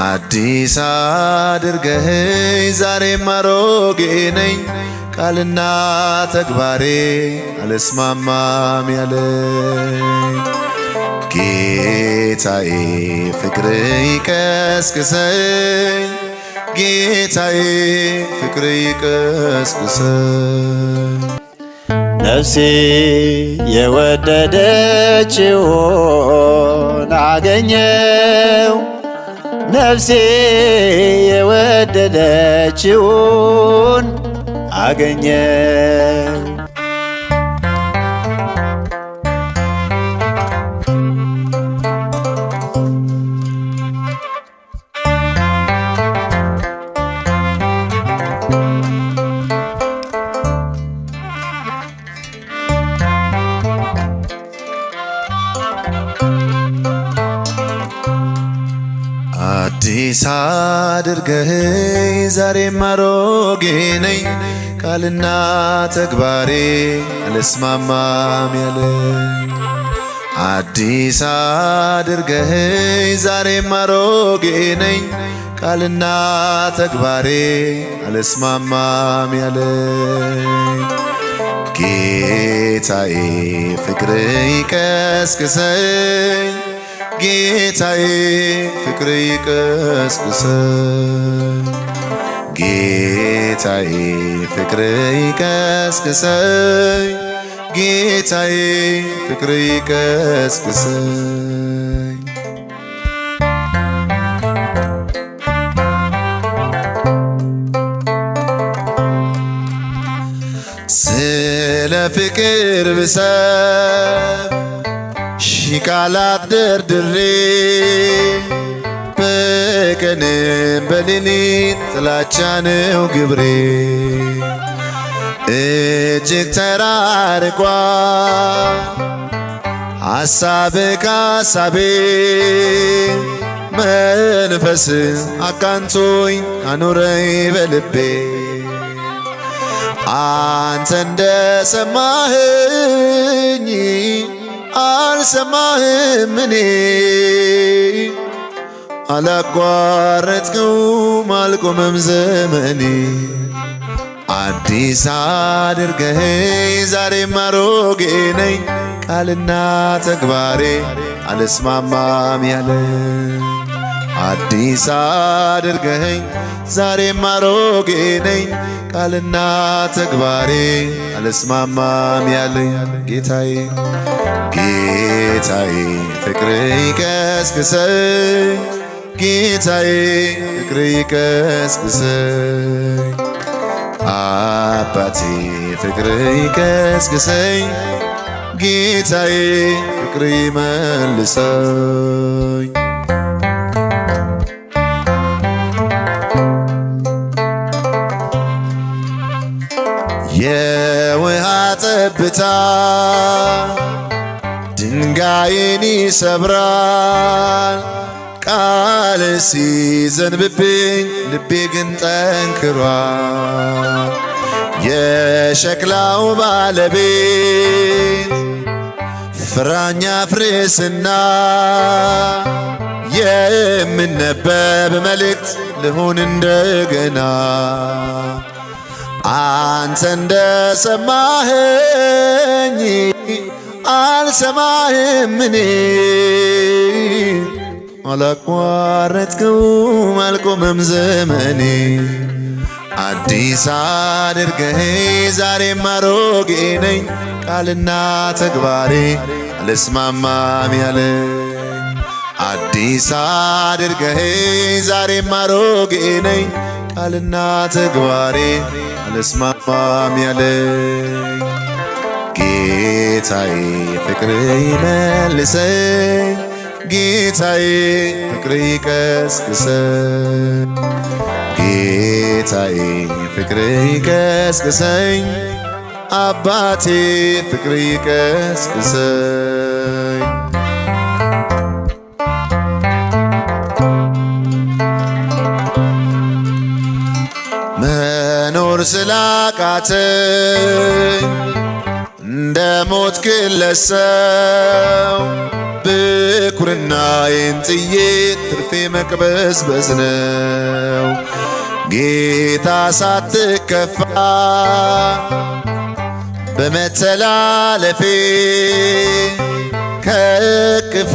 አዲስ አድርገኸኝ ዛሬም አሮጌ ነኝ ቃልና ተግባሬ አልስማማም ያለኝ ጌታዬ ፍቅር ይቀስቅሰኝ ጌታዬ ፍቅር ይቀስቅሰኝ ነፍሴ የወደደችውን አገኘው ነፍሴ የወደደችውን አገኘው አዲስ አድርገኸኝ ዛሬም አሮጌ ነኝ ቃልና ተግባሬ አልስማማም ያለኝ አዲስ አድርገኸኝ ዛሬም አሮጌ ነኝ ቃልና ተግባሬ አልስማማም ያለኝ ጌታዬ ፍቅር ይቀስቅሰኝ ጌታዬ ፍቅር ይቀስቅሰኝ ጌታዬ ፍቅር ይቀስቅሰኝ ጌታዬ ፍቅር ይቀስቅሰኝ ስለ ፍቅር ብሰብ ሺህ ቃላት ደርድሬ በቀንም በሌሊት ጥላቻ ነው ግብሬ እጅግ ተራርቋል ሐሳብ ከሐሳቤ መንፈስ አቃንቶኝ አኖረኝ በልቤ አንተ እንደሰማኸኝ አልሰማህም እኔ አላቋረጥኩም አልቆመም ዘመኔ አዲስ አድርገኸኝ ዛሬም አሮጌ ነኝ ቃልና ተግባሬ አልስማማም ያለኝ አዲስ አድርገኸኝ ዛሬም አሮጌ ነኝ ቃልና ተግባሬ አልስማማም ያለኝ ጌታዬ ጌታዬ ፍቅር ይቀስቅሰኝ ጌታዬ ፍቅር ይቀስቅሰኝ አባቴ ፍቅር ይቀስቅሰኝ ጌታዬ ፍቅር ይመልሰኝ የውሃ ጠብታ ድንጋይን ይሰብራል ቃል ሲዘንብብኝ ልቤ ግን ጠንክሯል የሸክላው ባለቤት ፍራኛ ፍሬስና የምነበብ መልእክት ልሁን እንደገና አንተ እንደሰማኸኝ አልሰማህም እኔ አላቋረጥኩም አልቆመም ዘመኔ አዲስ አድርገኸኝ ዛሬም አሮጌ ነኝ ቃልና ተግባሬ አልስማማም ያለኝ አዲስ አድርገኸኝ ዛሬም አሮጌ ነኝ ቃልና ተግባሬ አልስማማም ያለኝ ጌታዬ ፍቅር ይመልሰኝ ጌታዬ ፍቅር ይቀስቅሰኝ ጌታዬ ፍቅር ይቀስቅሰኝ አባቴ ፍቅር ይቀስቅሰኝ መኖር ስላቃተኝ እንደ ሞት ግለሰው ብኩርናዬን ጥዬ ትርፌ መቅበዝበዝ ነው። ጌታ ሳትከፋ በመተላለፌ ከእቅፍ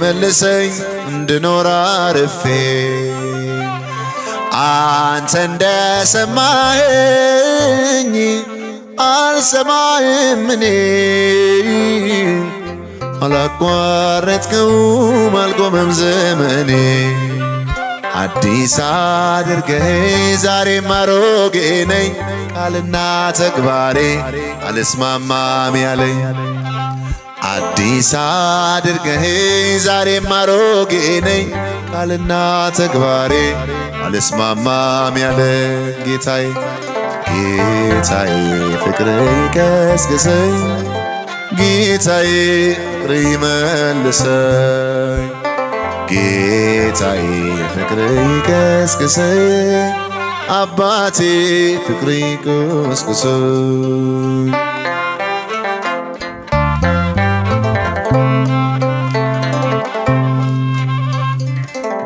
መልሰኝ እንድኖር አርፌ አንተ እንደሰማኸኝ አልሰማህም እኔ አላቋረጥከውም አልቆመም ዘመኔ። አዲስ አድርገኸኝ ዛሬም አሮጌ ነኝ ቃልና ተግባሬ አልስማማም ያለኝ። አዲስ አድርገኸኝ ዛሬም አሮጌ ነኝ ቃልና ተግባሬ አልስማማም ያለ ጌታዬ ጌታዬ ፍቅር ይቀስቅሰኝ ጌታዬ ፍቅር ይመልሰኝ ጌታዬ ፍቅር ይቀስቅሰኝ አባቴ ፍቅር ይቀስቅሰኝ።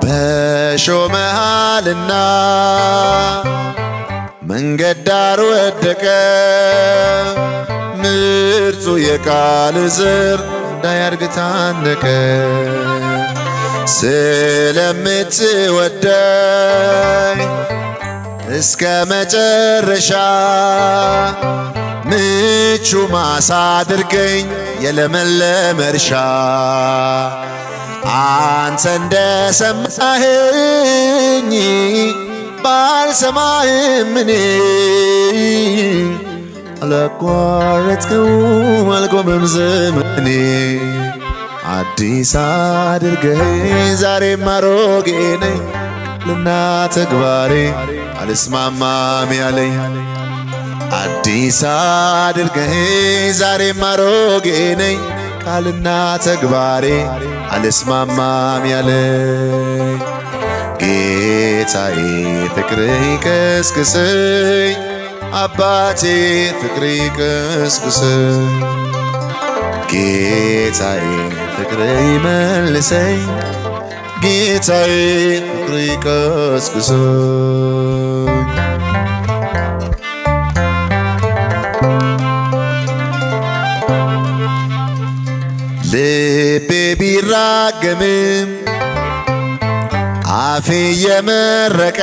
በእሾህ መሃልና መንገድ ዳር ወደቀ ምርጡ የቃል ዘር እንዳያድግ ታነቀ። ስለምትወደኝ እስከ መጨረሻ ምቹ ማሳ አድርገኝ የለመለመ እርሻ። አንተ እንደሰማኸኝ ባልሰማህም እኔ አላቋረጥከውም አልቆመም ዘመኔ። አዲስ አድርገኸኝ ዛሬም አሮጌ ነኝ ቃልና ተግባሬ አልስማማም ያለኝ። አዲስ አድርገኸኝ ዛሬም አሮጌ ነኝ ቃልና ተግባሬ አልስማማም ያለኝ። ጌታዬ ፍቅር ይቀስቅሰኝ አባቴ ፍቅር ይቀስቅሰኝ ጌታዬ ፍቅር ይመልሰኝ ጌታዬ ፍቅር ይቀስቅሰኝ። ልቤ ቢራገምም አፌ የመረቀ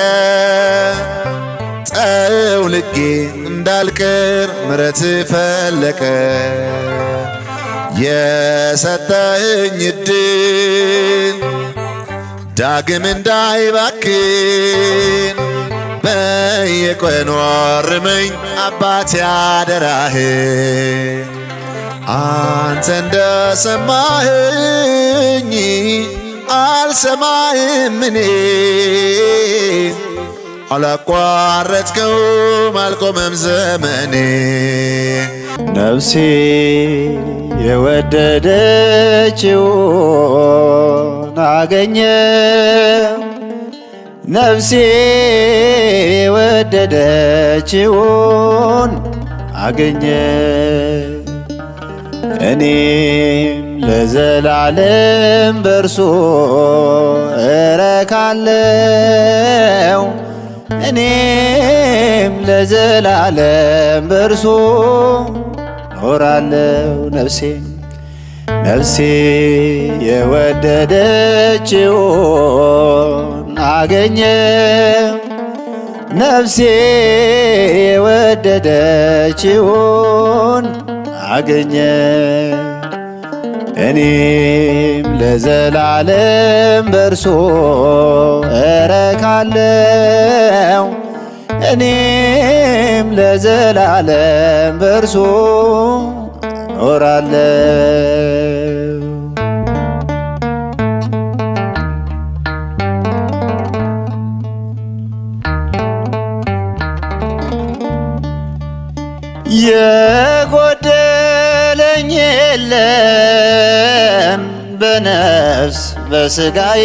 ጠውልጌ እንዳልቀር ምረት ፈለቀ። የሰጠኸኝ ዕድል ዳግም እንዳይባክን በየቀኑ አርመኝ አባቴ አደራህን። አንተ እንደሰማኸኝ አልሰማህም እኔ አላቋረጥከውም አልቆመም ዘመኔ። ነፍሴ የወደደችውን አገኘ ነፍሴ የወደደችውን አገኘ እኔም ለዘላለም በርሶ እረካለው እኔም ለዘላለም በርሶ ኖራለው። ነፍሴ የወደደችውን አገኘ ነፍሴ የወደደችውን አገኘ እኔም ለዘላለም በርሶ እረካለው እኔም ለዘላለም በርሶ ኖራለው። የጎደለኝ የለም በነፍስ በሥጋዬ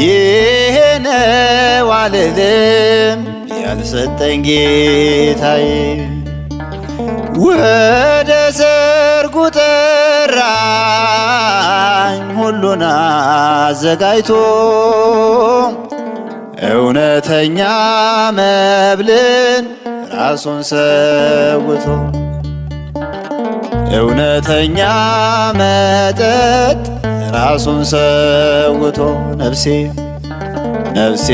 ይሄ ነው አልልም ያልሰጠኝ ጌታዬ። ወደ ሰርጉ ጠራኝ ሁሉን አዘጋጅቶ እውነተኛ መብልን ራሱን ሰውቶ እውነተኛ መጠጥ ራሱን ሰውቶ ነፍሴ ነፍሴ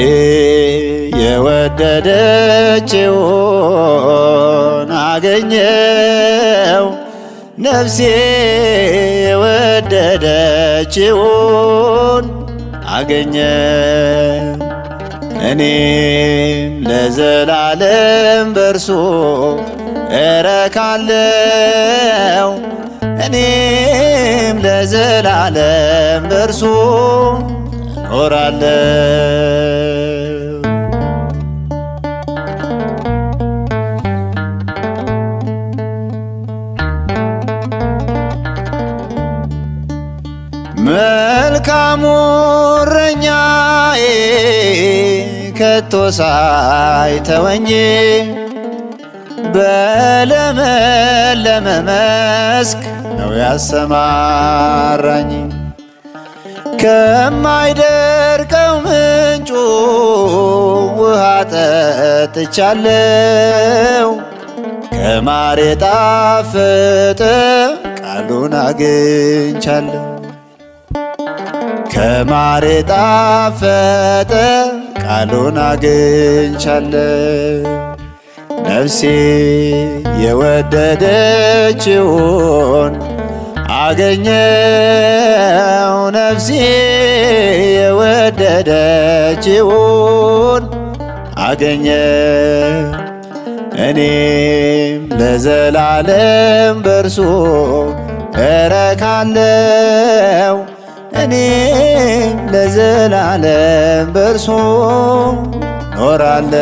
የወደደችውን አገኘው ነፍሴ የወደደችውን አገኘው እኔም ለዘላለም በርሱ እረካለው እኔም ለዘላለም በርሱ እኖራለው። መልካሙ እረኛዬ ከቶ ሳይተወኝ በለመለመ መስክ ነው ያሰማራኝ ከማይደርቀው ምንጩ ውሃ ጠጥቻለው ከማር የጣፈጠ ቃሉን አግኝቻለሁ ከማር የጣፈጠ ቃሉን አግኝቻለሁ ነፍሴ የወደደችውን አገኘው ነፍሴ የወደደችውን አገኘው እኔም ለዘላለም በርሱ እረካለው እኔም ለዘላለም በርሱ ኖራለው።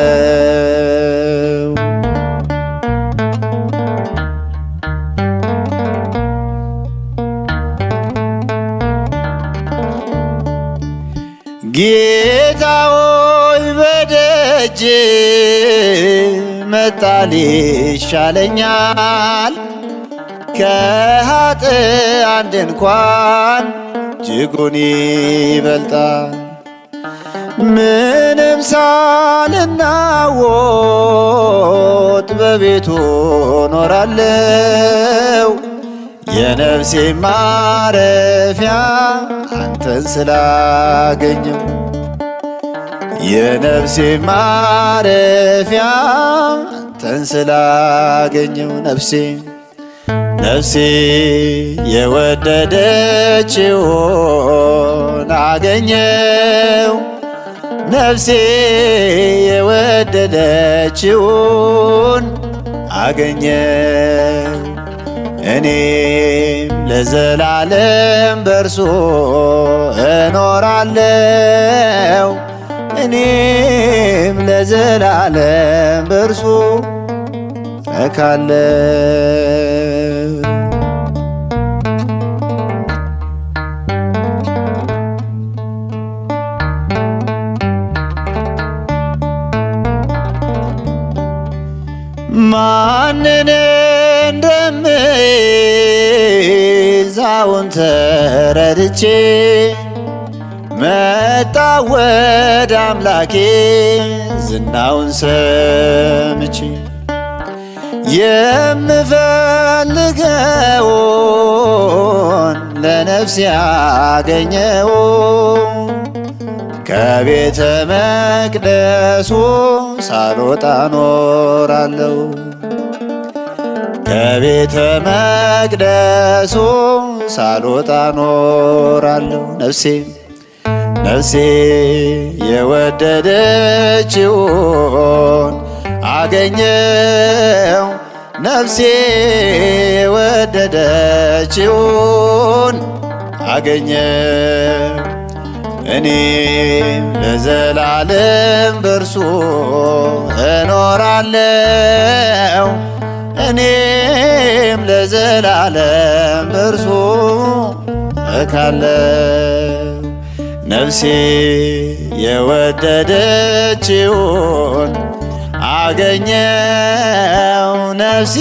ጌታ ሆይ በደጅ መጣል ይሻለኛል ከኃጥአን ድንኳን እጅጉን ይበልጣል ምንም ሳልናወጥ በቤቱ ኖራለው የነፍሴ ማረፊያ አንተን ስላገኘው የነፍሴ ማረፊያ አንተን ስላገኘው ነፍሴ ነፍሴ የወደደችውን አገኘው ነፍሴ የወደደችውን አገኘው እኔም ለዘላለም በርሱ እኖራለው እኔም ለዘላለም በርሱ እረካለው። ማንን እንደምይዝ አሁን ተረድቼ መጣ ወደ አምላኬ ዝናውን ሰምቼ የምፈልገውን ለነፍሴ ያገኘው ከቤተ መቅደሱ ሳልወጣ ኖራለው ከቤተ መቅደሱ ሳልወጣ ኖራለው ነፍሴ ነፍሴ የወደደችውን አገኘው ነፍሴ የወደደችውን አገኘው እኔም ለዘላለም በርሱ እኖራለው እኔም ለዘላለም በርሱ እረካለው ነፍሴ የወደደችውን አገኘው ነፍሴ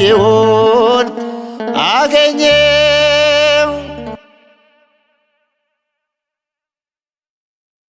የወደደችውን አገኘው